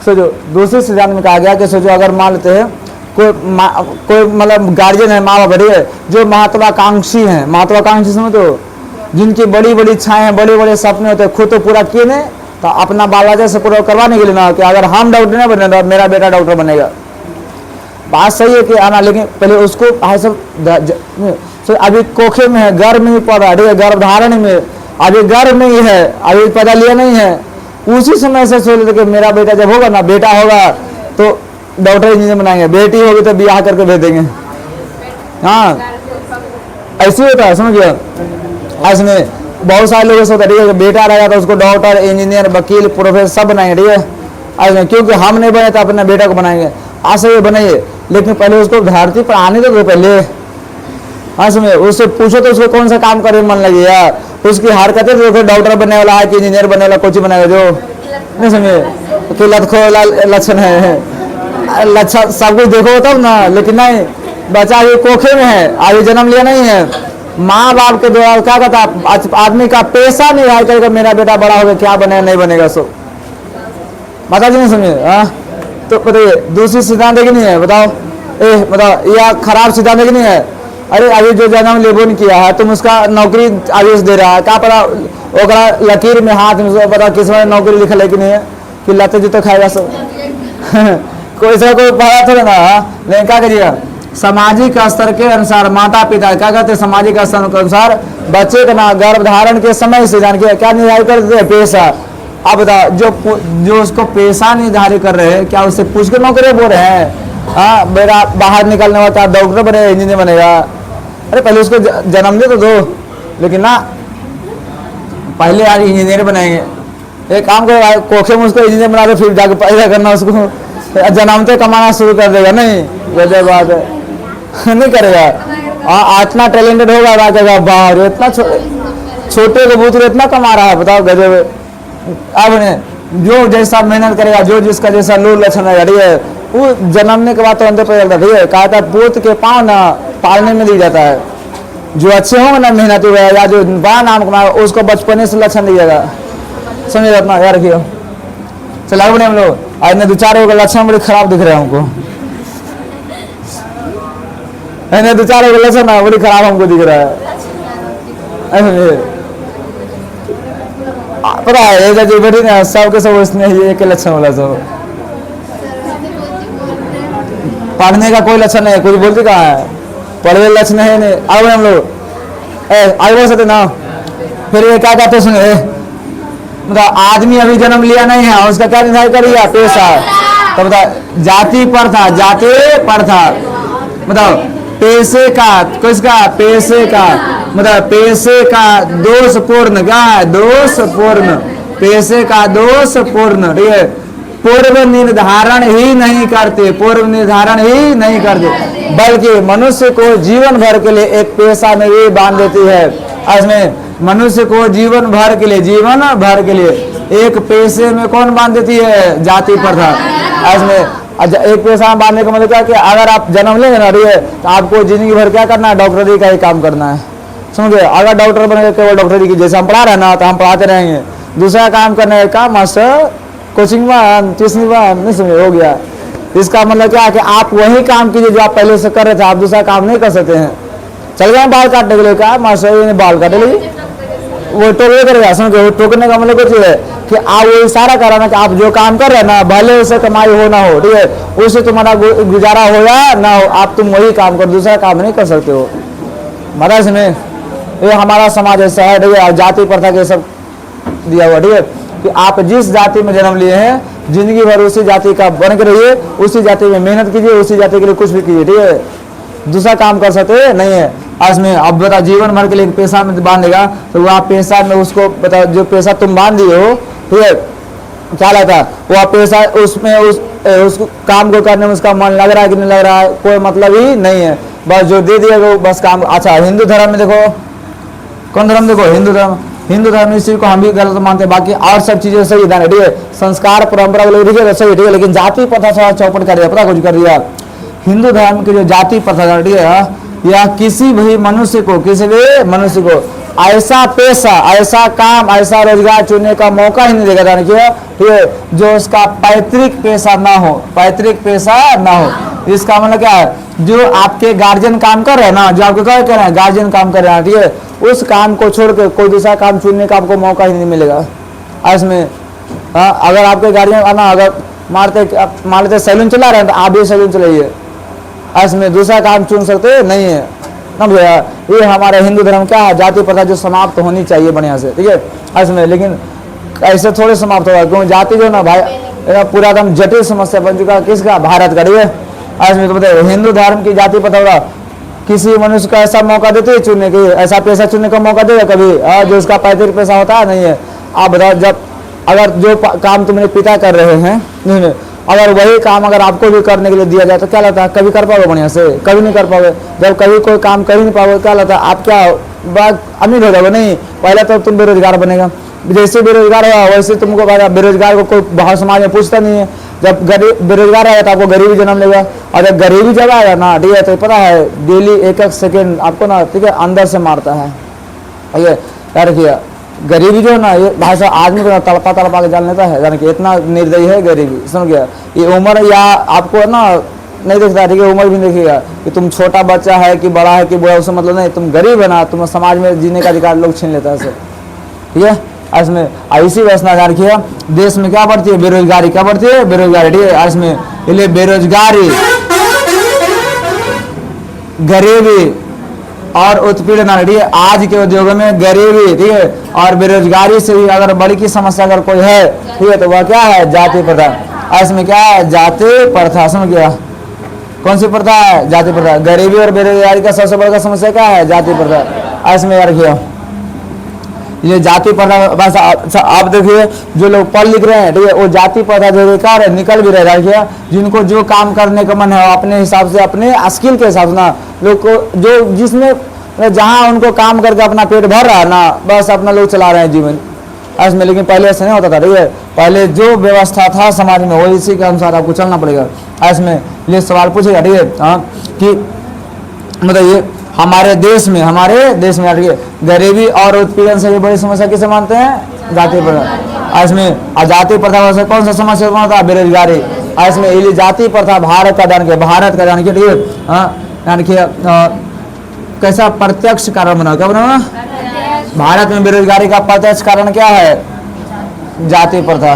[SPEAKER 1] सोचो दूसरे सिद्धांत में कहा गया कि सोचो अगर मान लेते हैं कोई मतलब गार्जियन है, माँ बाप है, जो महत्वाकांक्षी हैं, महत्वाकांक्षी समझ तो, जिनकी बड़ी बड़ी इच्छाएं हैं, बड़े बड़े सपने होते हैं, खुद तो पूरा किए नहीं तो अपना बाल बच्चा से पूरा करवाने के लिए ना, कि अगर हम डॉक्टर नहीं बने तो मेरा बेटा डॉक्टर बनेगा। बात सही है कि आना, लेकिन पहले उसको सब अभी कोखे में है, गर्भ में ही पड़ा, ठीक है, गर्भधारण में, अभी गर्भ में ही है, अभी पैदा लिया नहीं है, उसी समय से सोच लेते कि मेरा बेटा जब होगा ना, बेटा होगा तो डॉक्टर इंजीनियर बनाएंगे, बेटी होगी तो ब्याह करके भेज देंगे। हाँ ऐसे होता है, समझ गया। इसमें बहुत सारे लोगों से होता है, ठीक है, बेटा रहेगा तो उसको डॉक्टर इंजीनियर वकील प्रोफेसर सब बनाएंगे, ठीक है। इसमें क्योंकि हम नहीं बने तो अपने बेटा को बनाएंगे, ऐसे ये बनाइए, लेकिन पहले उसको धरती पर आने दो पहले। हाँ समझे, उससे पूछो तो उसको कौन सा काम करने मन लगे यार, उसकी हरकतें देखो, डॉक्टर बनने वाला है कि इंजीनियर बनने वाला, कोच बनाएगा जो, नहीं समझे कि लतखो लक्षण है, लक्षण सब कुछ देखो तब ना, लेकिन नहीं, बच्चा अभी कोखे में है, अभी जन्म लिया नहीं है, माँ बाप के द्वारा क्या कहता आदमी का पेशा निर्धारित करेगा, मेरा बेटा बड़ा होगा क्या बनेगा नहीं बनेगा, सो बता जी नहीं समझे। हाँ तो बताइए दूसरी सिद्धांत है कि नहीं है? बताओ बताओ, यह खराब सिद्धांत है कि नहीं है? अरे अभी जो जन्म लेबो नहीं किया है, तुम उसका नौकरी आदेश दे रहा है, क्या पता ओकरा लकीर में हाथ में पता किस में नौकरी लिखल है कि नहीं है, कि लाते जूते खाएगा सब कोई सा कोई पढ़ा थोड़ा ना। लेकिन क्या करिएगा, सामाजिक स्तर के अनुसार माता पिता क्या कहते हैं, सामाजिक स्तर के अनुसार बच्चे का ना गर्भधारण के समय से जान के क्या निर्धारित कर देते हैं, पेशा। अब बताओ जो उसको पेशा निर्धारित कर रहे हैं, क्या उससे पूछ के नौकरी बोल रहे हैं? हाँ मेरा बाहर निकलने वाला क्या डॉक्टर बनेगा इंजीनियर बनेगा? अरे पहले उसको जन्म दे तो दो, लेकिन ना पहले यार इंजीनियर बनाएंगे, एक काम करो कोखे में उसको इंजीनियर बना दो, फिर जाकर पैदा करना, उसको जन्मते कमाना शुरू कर देगा, नहीं गजब बात है नहीं करेगा। इतना टैलेंटेड होगा राजा बाहर, इतना छोटे कबूतर इतना कमा रहा है, बताओ गजब। अब जो जैसा मेहनत करेगा, जो जिसका जैसा लोल लक्षण है, ठीक है, वो जन्मने के बाद तो अंदर पड़ जाता है, ठीक है। कहा था पोत के पाँव ना पालने में दी जाता है, जो अच्छे होंगे ना मेहनती हुआ या जो बड़ा नाम कमाएगा उसको बचपने से लक्षण दीजिएगा, समझिए अपना याद रखिए। चलो आगे बढ़े हम लोग। आज ने दो चार लोगों का लक्षण बड़े खराब दिख रहे हैं हमको, दो चार लोगों का लक्षण ना बड़ी खराब हमको दिख रहा है। पता है ये जो बेटी ना सब के सब उसने एक लक्षण वाला सब, पढ़ने का कोई लक्षण नहीं है, कुछ बोलती कहाँ है, पढ़ने लक्षण है नहीं। आगे हम लोग आगे बोल सकते ना। फिर ये क्या कहते सुने, मतलब आदमी अभी जन्म लिया नहीं है, उसका क्या निर्धारित करिए, पेशा। तो बता जाति प्रथा, जाति प्रथा मतलब पेशे का, किसका पेशे का, मतलब पेशे का दोषपूर्ण, क्या है दोषपूर्ण, पेशे का दोषपूर्ण, ठीक है। पूर्व निर्धारण ही नहीं करते, पूर्व निर्धारण ही नहीं करते, बल्कि मनुष्य को जीवन भर के लिए एक पेशा में भी बांध देती है। इसमें मनुष्य को जीवन भर के लिए एक पेशे में कौन बांध देती है, जाति प्रथा। इसमें एक पेशा में बांधने का मतलब क्या कि अगर आप जन्म लेंगे ना, ठीक है, तो आपको जिंदगी भर क्या करना है, डॉक्टरी का ही काम करना है, समझे। अगर डॉक्टर बनेगा केवल डॉक्टरी की, जैसे हम पढ़ा रहे हैं ना तो हम पढ़ाते रहेंगे, दूसरा काम करने का मास्टर कोचिंग में ट्यूशन में, नहीं समझे, हो गया। इसका मतलब क्या है कि आप वही काम कीजिए जो आप पहले से कर रहे थे, आप दूसरा काम नहीं कर सकते हैं। चल गए बाल काटने के लिए, क्या मास्टर ने बाल काटे लीजिए, वो टोकने करेगा, समझो। टोकने का मतलब कुछ है कि आप वो इशारा कर रहा ना कि आप जो काम कर रहे हैं ना, भले उसे कमाई हो ना हो, ठीक है, उससे तुम्हारा गुजारा हो या ना हो, आप तुम वही काम करो, दूसरा काम नहीं कर सकते हो। महाराज में ये हमारा समाज ऐसा है, ठीक है, जाति प्रथा के सब दिया हुआ, ठीक है, कि आप जिस जाति में जन्म लिए हैं जिंदगी भर उसी जाति का बन के रहिए, उसी जाति में मेहनत कीजिए, उसी जाति के लिए कुछ भी कीजिए, ठीक है, दूसरा काम कर सकते नहीं है। आज में अब बता, जीवन भर के लिए पेशा में बांधेगा तो वह पेशा में उसको बता, जो पेशा तुम बांध दिए हो, ठीक है, क्या लगता है वह पेशा उसमें उस काम को करने में उसका मन लग रहा है कि नहीं लग रहा है, कोई मतलब ही नहीं है, बस जो दे दिया वो बस काम। अच्छा, हिंदू धर्म में देखो, कौन धर्म देखो, हिंदू धर्म, हिंदू धर्म इस चीज को हम भी गलत मानते हैं, बाकी और सब चीजें सही है, ठीक है, संस्कार परंपरा को लेकर सही, ठीक है, लेकिन जाति प्रथा थोड़ा चौपट कर दिया, पता कुछ कर दिया। हिंदू धर्म की जो जाति प्रथा, ठीक है, या किसी भी मनुष्य को, किसी भी मनुष्य को ऐसा पेशा, ऐसा काम, ऐसा रोजगार चुनने का मौका ही नहीं देगा, जाने ठीक है, जो उसका पैतृक पेशा ना हो, पैतृक पेशा ना हो। इसका मतलब क्या है, जो आपके गार्जियन काम कर रहे हैं ना, जो आपके क्या कर रहे हैं, गार्जियन काम कर रहे हैं, ठीक है, उस काम को छोड़ के कोई दूसरा काम चुनने का आपको मौका ही नहीं मिलेगा। इसमें अगर आपके गार्जियन ना, अगर मान लेते सैलून चला रहे हैं तो आप भी सैलून चलाइए, इसमें दूसरा काम चुन सकते नहीं है ना भैया। ये हमारे हिंदू धर्म क्या है, जाति प्रथा जो समाप्त होनी चाहिए बढ़िया से, ठीक है, इसमें। लेकिन ऐसे थोड़े समाप्त होगा, क्यों, जाति जो ना भाई पूरा एकदम जटिल समस्या बन चुका है, किसका, भारत का, ठीक है। इसमें तो बताइए, हिंदू धर्म की जाति प्रथा होगा, किसी मनुष्य को ऐसा मौका देते है चुनने के, ऐसा पेशा चुनने का मौका देगा कभी, जो उसका पैतृक पेशा होता है, नहीं है। आप बताओ, जब अगर जो काम तुम्हारे पिता कर रहे हैं, अगर वही काम अगर आपको भी करने के लिए दिया जाए तो क्या लगता है, कभी कर पाओगे बढ़िया से, कभी नहीं कर पाओगे। जब कभी कोई काम कर ही नहीं पाओगे, क्या लगता है आप क्या अमीर हो जाओगे, नहीं, पहले तो तुम बेरोजगार बनेगा, जैसे बेरोजगार होगा वैसे तुमको बेरोजगार को कोई बाहर समाज में पूछता नहीं है। जब गरीब बेरोजगार आएगा तो आपको गरीबी जन्म लेगा, और जब गरीबी जब आएगा ना, ठीक है, तो पता है डेली एक सेकेंड आपको ना, ठीक है, अंदर से मारता है, ठीक है, क्या रखिए, गरीबी जो है ना, ये भाई साहब आदमी को तड़पा तड़पा के जान लेता है, जान कि इतना निर्दयी है गरीबी, समझ गया। ये उम्र या आपको ना नहीं देखता, ठीक है, उम्र भी देखिएगा कि तुम छोटा बच्चा है कि बड़ा है कि बुरा, उससे मतलब नहीं, तुम गरीब है ना, तुम समाज में जीने का अधिकार लोग छीन लेता है सर, ठीक है। इसमें इसी व्यवस्था जान रखिए, देश में क्या बढ़ती है, बेरोजगारी, क्या बढ़ती है, बेरोजगारी, ठीक है। इसमें इसलिए बेरोजगारी, गरीबी और उत्पीड़न, ठीक है, आज के उद्योगों में गरीबी, ठीक है, और बेरोजगारी से भी अगर बड़ी की समस्या अगर कोई है, ठीक है, तो वह क्या है, जाति प्रथा। इसमें क्या है, जाति प्रथा, समझ गया, कौन सी प्रथा है, जाति प्रथा। गरीबी और बेरोजगारी का सबसे बड़ा समस्या क्या है, जाति प्रथा। इसमें याद रखिए, ये जाति प्रथा। बस आप देखिए, जो लोग पढ़ लिख रहे हैं, ठीक है, वो जाति प्रथा जो बेकार है निकल भी रहे, देखिए, जिनको जो काम करने का मन है अपने हिसाब से, अपने स्किल के हिसाब से ना, लोग को जो जिसमें जहाँ उनको काम करके अपना पेट भर रहा है ना, बस अपना लोग चला रहे हैं जीवन इसमें। लेकिन पहले ऐसा नहीं होता था, ठीक है, पहले जो व्यवस्था था समाज में वो इसी के अनुसार आपको चलना पड़ेगा। इसमें ये सवाल पूछेगा, ठीक है, कि मतलब ये हमारे देश में गरीबी और उत्पीड़न से बड़ी समस्या किसे मानते हैं, जाति प्रथा। इसमें जाति प्रथा से कौन सा समस्या होता है, बेरोजगारी। इसमें ये जाति प्रथा भारत का जान के, ठीक है, जान के कैसा प्रत्यक्ष कारण बना, क्या बना, भारत में बेरोजगारी का प्रत्यक्ष कारण क्या है, जाति प्रथा।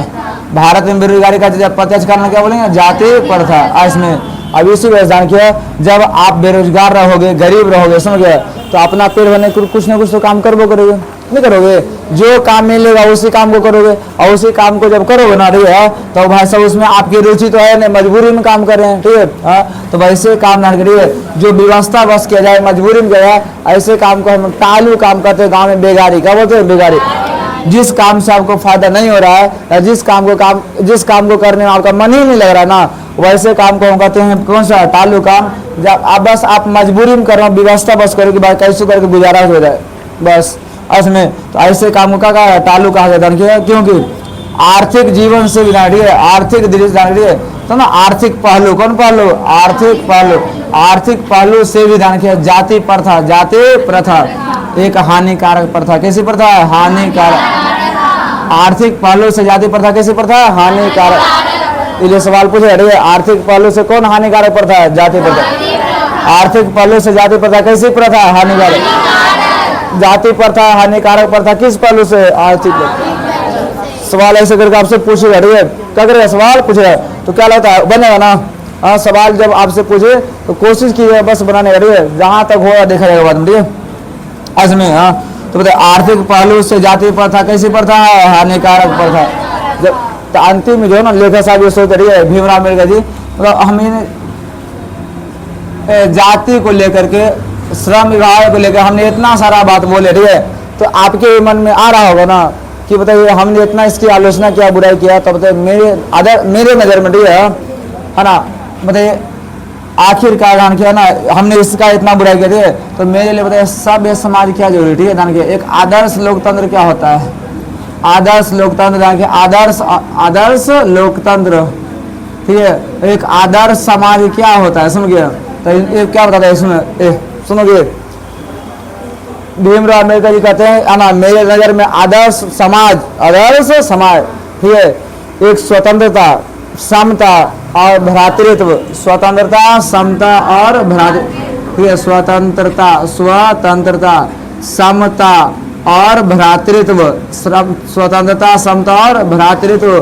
[SPEAKER 1] भारत में बेरोजगारी का प्रत्यक्ष कारण क्या बोलेंगे, जाति प्रथा। इसमें अब इसी वजह जान किया, जब आप बेरोजगार रहोगे, गरीब रहोगे, समझ गए, तो अपना पेट भरने के कुछ ना कुछ तो काम करबो करोगे, नहीं करोगे, जो काम मिलेगा उसी काम को करोगे, और उसी काम को जब करोगे ना, ठीक है, तो भाई साहब उसमें आपकी रुचि तो है नहीं, मजबूरी में काम कर रहे हैं, ठीक है, तो वैसे काम ना करिए, जो व्यवस्था बस किया जाए, मजबूरी में किया जाए, ऐसे काम को हम टालू काम करते हैं। गाँव में बेगारी, क्या बोलते हैं, बेगारी, जिस काम से आपको फायदा नहीं हो रहा है, जिस काम को करने में आपका मन ही नहीं लग रहा ना, वैसे काम को हम कहते हैं कौन सा, टालू काम। जब आप मजबूरी में कर रहे हो, व्यवस्था बस करो कि भाई कैसे करके गुजारा हो जाए, बस इसमें, तो ऐसे काम को क्या कहा है, टालू कहा जाता है। क्योंकि आर्थिक जीवन से भी आर्थिक दृष्टि तो ना, आर्थिक पहलू, कौन पहलू, आर्थिक पहलू से भी ध्यान किया, जाति प्रथा एक हानिकारक प्रथा। कैसी प्रथा है, हानिकारक। आर्थिक पहलू से जाति प्रथा कैसी प्रथा है, हानिकारक। ये सवाल पूछे, अरे आर्थिक पहलू से कौन हानिकारक प्रथा है, जाति प्रथा। आर्थिक पहलू से जाति प्रथा कैसी प्रथा है, हानिकारक। जाति प्रथा हानिकारक प्रथा किस पहलू से? आर्थिक। सवाल ऐसे करके आपसे पूछेगा, ठीक है, क्या करेगा? सवाल पूछेगा तो क्या लगता है बनेगा ना? हाँ, सवाल जब आपसे पूछे तो कोशिश कीजिएगा बस बनाने का, ठीक है, जहाँ तक होगा देखा जाएगा बाद में, ठीक है। इसमें हाँ तो बताए आर्थिक पहलू से जाति प्रथा कैसी प्रथा है? हानिकारक प्रथा। जब तो अंतिम में जो है ना लेखक साहब ये सोचते रहिए भीमराव अम्बेडकर जी, मतलब हम जाति को लेकर के, श्रम विभाग को लेकर हमने इतना सारा बात बोले, ठीक है, तो आपके मन में आ रहा होगा ना कि बताइए हमने इतना इसकी आलोचना किया, बुराई किया, तो बताइए मेरे नज़र में, ठीक है ना, बताइए आखिरकार दान किया ना, हमने इसका इतना बुराई किया, ठीक है, तो मेरे लिए बताइए सभ्य समाज क्या जरूरी, ठीक है, दान किया। एक आदर्श लोकतंत्र क्या होता है? आदर्श लोकतंत्र दान किया, आदर्श लोकतंत्र, ठीक है। एक आदर्श समाज क्या होता है समझ गया? तो ये क्या बताता है इसमें, सुनोगे भीमराव अम्बेडकर जी कहते हैं ना, मेरे नजर में आदर्श समाज, ठीक है, एक स्वतंत्रता, समता और भ्रातृत्व, स्वतंत्रता, समता और भ्रातृत्व, ठीक है, स्वतंत्रता, समता और भ्रातृत्व, स्वतंत्रता, समता और भ्रातृत्व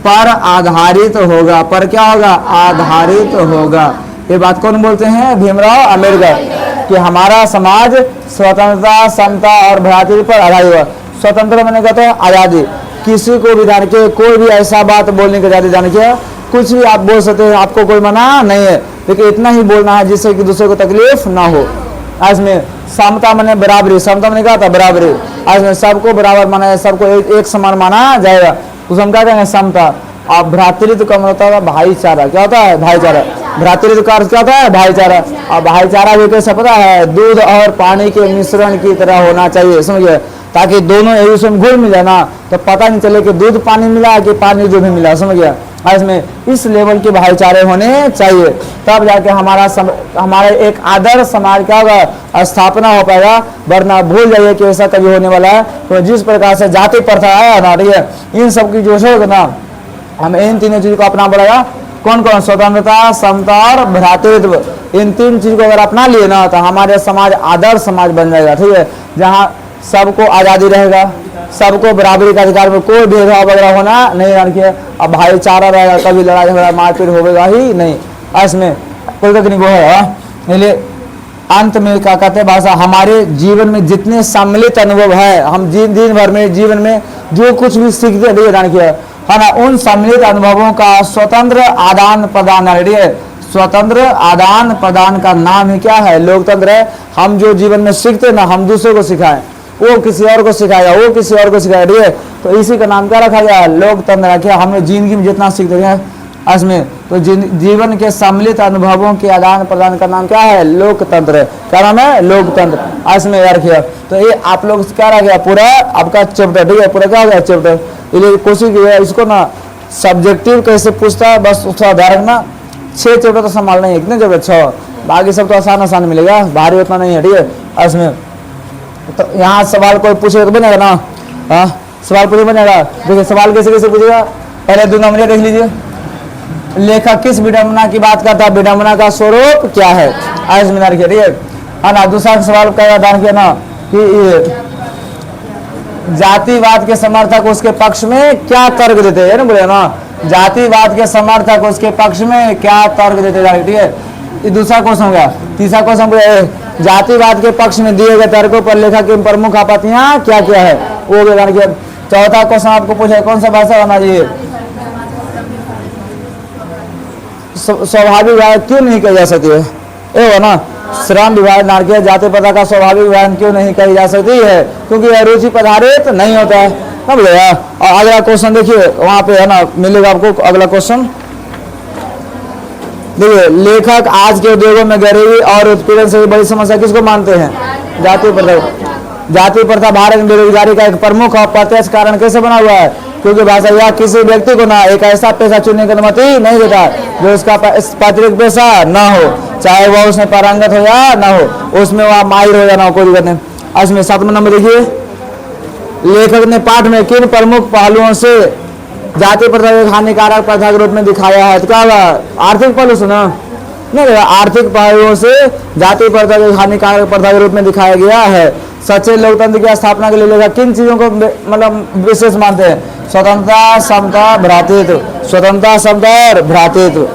[SPEAKER 1] पर आधारित होगा। पर क्या होगा? आधारित होगा। ये बात कौन बोलते हैं? भीमराव अम्बेडकर, कि हमारा समाज स्वतंत्रता, समता और भ्रातृत्व पर आधारित होगा। स्वतंत्र मैंने कहते हैं आज़ादी, किसी को भी जान के कोई भी ऐसा बात बोलने की आज़ादी, जान के कुछ भी आप बोल सकते हैं, आपको कोई मना नहीं है, लेकिन इतना ही बोलना है जिससे कि दूसरे को तकलीफ ना हो। आज में समता मैंने बराबरी, समता मैंने कहा था बराबरी, आज में सबको बराबर माना है, सबको एक समान माना जाएगा, तो हम क्या कहेंगे? समता। और भ्रातृत्व का मतलब होता है भाईचारा। क्या होता है? भाईचारा। भ्रातृत्व का अर्थ क्या होता है? भाईचारा। और भाईचारा भी कैसे पता है? दूध और पानी के मिश्रण की तरह होना चाहिए, समझिए, ताकि दोनों एक दूसरे में घुल मिल जाए ना, तो पता नहीं चले कि दूध पानी मिला कि पानी दूध में मिला, समझ गया? इसमें इस लेवल के भाईचारे होने चाहिए, तब जाके हमारे एक आदर्श समाज क्या होगा? स्थापना हो पाएगा, वरना भूल जाइए कि ऐसा कभी होने वाला है। तो जिस प्रकार से जाति प्रथा है ना, ठीक है, इन सब की जो है ना, हम इन तीनों चीज को अपना पड़ेगा। कौन कौन? स्वतंत्रता, समता और भ्रातृत्व। इन तीन चीज को अगर अपना लिए ना, तो हमारे समाज आदर्श समाज बन जाएगा, ठीक है, जहाँ सबको आज़ादी रहेगा, सबको बराबरी का अधिकार में कोई भेदभाव वगैरह होना नहीं रखिए, अब भाईचारा रहेगा, कभी लड़ाई झगड़ा मारपीट होगा ही नहीं। इसमें कोई तकनीक वो है। इसलिए अंत में क्या कहते हैं भाषा, हमारे जीवन में जितने सम्मिलित अनुभव है, हम दिन भर में जीवन में जो कुछ भी सीखते हैं, दान किया है ना, उन सम्मिलित अनुभवों का स्वतंत्र आदान प्रदान है। स्वतंत्र आदान प्रदान का नाम ही क्या है? लोकतंत्र है। हम जो जीवन में सीखते हैं ना, हम दूसरे को सिखाएं, वो किसी और को सिखाएगा, वो किसी और को सिखाएगा, ठीक है, तो इसी का नाम क्या रखा गया है? लोकतंत्र रखा। हमने जिंदगी में जितना सीखते हैं इसमें, तो जीवन के सम्मिलित अनुभवों के आदान प्रदान का नाम क्या है? लोकतंत्र। क्या नाम है? लोकतंत्र। इसमें रखिए। तो ये आप लोग क्या रह गया? पूरा आपका चैप्टर, ठीक है, पूरा क्या हो गया चैप्टर। इसलिए कोशिश कीजिए इसको ना सब्जेक्टिव कैसे पूछता है, बस उसका ध्यान रखना। 6 चैप्टर तो संभालना है, कितने चैप्टर? 6। बाकी सब तो आसान आसान मिलेगा, भारी उतना नहीं है, ठीक है। इसमें तो यहाँ सवाल कोई पूछेगा तो बनेगा ना? हाँ, सवाल पूछे बनेगा। देखिए सवाल कैसे कैसे पूछेगा, पहले 2 नंबर देख लीजिए। लेखक किस विडंबना की बात करता है? विडंबना का स्वरूप क्या है? आज में रखिए, ठीक है ना। दूसरा सवाल का ध्यान किया ना कि जातिवाद के समर्थक उसके पक्ष में क्या तर्क देते हैं ना, बोले ना, जातिवाद के समर्थक उसके पक्ष में क्या तर्क देते हैं, ठीक है। ये दूसरा क्वेश्चन हो गया। तीसरा क्वेश्चन, जातिवाद के पक्ष में दिए गए तर्कों पर लेखक की प्रमुख आपत्तियां क्या क्या है, वो ध्यान किया। चौथा क्वेश्चन आपको पूछा, कौन सा भाषा होना चाहिए? स्वाभाविक विभाजन क्यों नहीं कही जा सकती है? ये ना, श्रम विभाजन नारकीय जाति प्रथा का स्वाभाविक विभाजन क्यों नहीं कही जा सकती है? क्योंकि यह रुचि पर आधारित नहीं होता है। अब और अगला क्वेश्चन देखिए, वहां पे है ना मिलेगा आपको अगला क्वेश्चन। देखिए, लेखक आज के उद्योगों में गरीबी और उत्पीड़न से बड़ी समस्या किसको मानते हैं? जाति प्रथा। जाति प्रथा भारत में बेरोजगारी का एक प्रमुख और प्रत्यक्ष कारण कैसे बना हुआ है? क्योंकि भाषा या किसी व्यक्ति को ना एक ऐसा पेशा चुनने की अनुमति नहीं देता जो उसका पैतृक पेशा ना हो, चाहे वह उसमें पारंगत हो या ना हो, उसमें वह माहिर हो या ना हो, कोई दिक्कत नहीं। इसमें 7वां नंबर देखिए, लेखक ने पाठ में किन प्रमुख पहलुओं से जाति प्रथा को हानिकारक प्रथा के रूप में दिखाया है? तो क्या होगा? आर्थिक पहलू से ना, नहीं, आर्थिक पहलुओं से जाति प्रथा को हानिकारक प्रथा के रूप में दिखाया गया है। सच्चे लोकतंत्र की स्थापना के लिए लेखक किन चीजों को मतलब विशेष मानते हैं? स्वतंत्रता, समता, भ्रातृत्व। स्वतंत्रता, समता और भ्रातृत्व।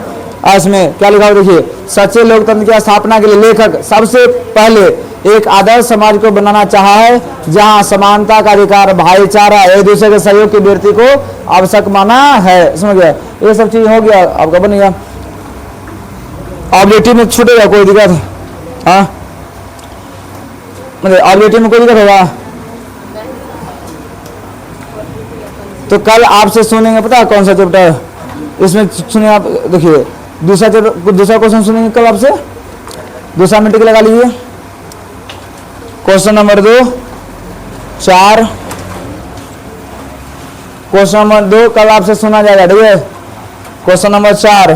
[SPEAKER 1] इसमें क्या लिखा हुआ देखिए, सच्चे लोकतंत्र की स्थापना के लिए लेखक सबसे पहले एक आदर्श समाज को बनाना चाहा है जहां समानता का अधिकार, भाईचारा, एक दूसरे के सहयोग की वृत्ति को आवश्यक माना है। समझ गया? ये सब चीज हो गया, आपका बन गया। ऑब्जेक्टिव में छूटेगा कोई दिक्कत? हाँ, मतलब ऑब्जेक्टिव में कोई दिक्कत होगा तो कल आपसे सुनेंगे, पता है कौन सा चैप्टर इसमें सुने आप? देखिए दूसरा क्वेश्चन सुनेंगे कल आपसे। दूसरा में टिक लगा लीजिए। क्वेश्चन नंबर 2, 4, क्वेश्चन नंबर 2 कल आपसे सुना जाएगा, ठीक है? क्वेश्चन नंबर 4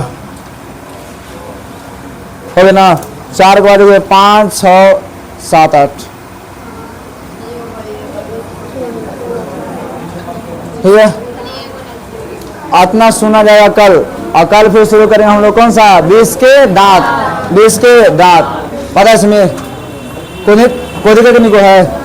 [SPEAKER 1] हो गया ना? 4 के बाद 5, 6, 7, 8, ठीक है? इतना सुना जाएगा कल, और कल फिर शुरू करेंगे हम लोग कौन सा? 20 के दांत। 20 के दांत पता है इसमें कोई दिक्कत नहीं को है?